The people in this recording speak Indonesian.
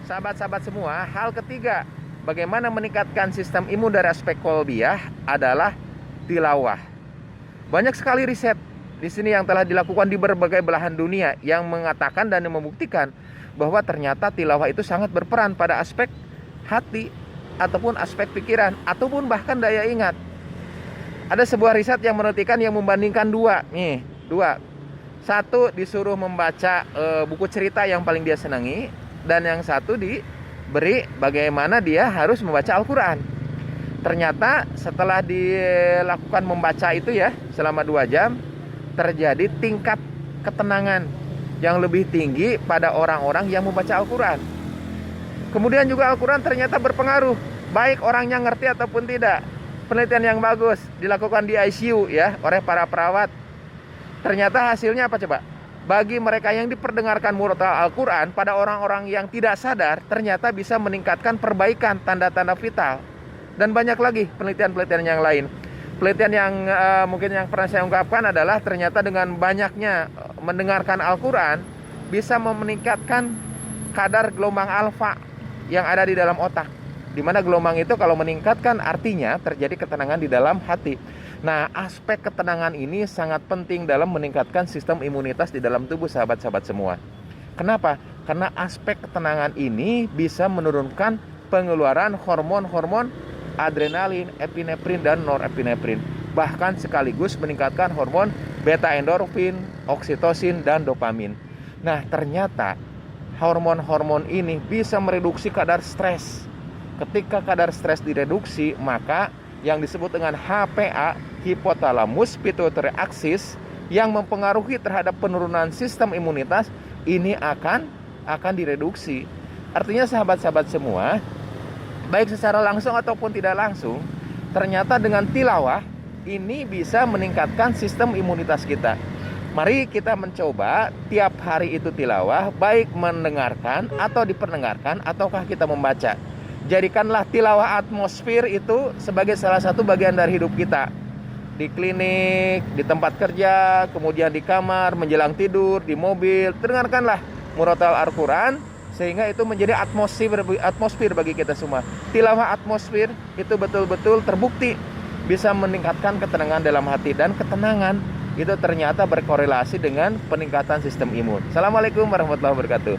Sahabat-sahabat semua, hal ketiga bagaimana meningkatkan sistem imun dari aspek kolbiah adalah tilawah. Banyak sekali riset di sini yang telah dilakukan di berbagai belahan dunia yang mengatakan dan membuktikan bahwa ternyata tilawah itu sangat berperan pada aspek hati ataupun aspek pikiran ataupun bahkan daya ingat. Ada sebuah riset yang menentukan yang membandingkan dua. Satu disuruh membaca buku cerita yang paling dia senangi, dan yang satu diberi bagaimana dia harus membaca Al-Quran. Ternyata setelah dilakukan membaca itu ya selama 2 jam, terjadi tingkat ketenangan yang lebih tinggi pada orang-orang yang membaca Al-Quran. Kemudian juga Al-Quran ternyata berpengaruh, baik orangnya ngerti ataupun tidak. Penelitian yang bagus dilakukan di ICU ya oleh para perawat. Ternyata hasilnya apa coba? Bagi mereka yang diperdengarkan murotal Al-Quran pada orang-orang yang tidak sadar, ternyata bisa meningkatkan perbaikan tanda-tanda vital. Dan banyak lagi penelitian-penelitian yang lain. Penelitian yang mungkin yang pernah saya ungkapkan adalah ternyata dengan banyaknya mendengarkan Al-Quran bisa meningkatkan kadar gelombang alfa yang ada di dalam otak. Dimana gelombang itu kalau meningkatkan artinya terjadi ketenangan di dalam hati. Nah, aspek ketenangan ini sangat penting dalam meningkatkan sistem imunitas di dalam tubuh sahabat-sahabat semua. Kenapa? Karena aspek ketenangan ini bisa menurunkan pengeluaran hormon-hormon adrenalin, epinefrin, dan norepinefrin. Bahkan sekaligus meningkatkan hormon beta endorfin, oksitosin, dan dopamin. Nah, ternyata hormon-hormon ini bisa mereduksi kadar stres. Ketika kadar stres direduksi, maka yang disebut dengan HPA, hipotalamus pituitary axis, yang mempengaruhi terhadap penurunan sistem imunitas ini akan direduksi. Artinya sahabat-sahabat semua, baik secara langsung ataupun tidak langsung, ternyata dengan tilawah ini bisa meningkatkan sistem imunitas kita. Mari kita mencoba tiap hari itu tilawah, baik mendengarkan atau diperdengarkan ataukah kita membaca. Jadikanlah tilawah atmosfer itu sebagai salah satu bagian dari hidup kita. Di klinik, di tempat kerja, kemudian di kamar, menjelang tidur, di mobil, dengarkanlah murotal Al-Quran sehingga itu menjadi atmosfer bagi kita semua. Tilawah atmosfer itu betul-betul terbukti bisa meningkatkan ketenangan dalam hati, dan ketenangan itu ternyata berkorelasi dengan peningkatan sistem imun. Assalamualaikum warahmatullahi wabarakatuh.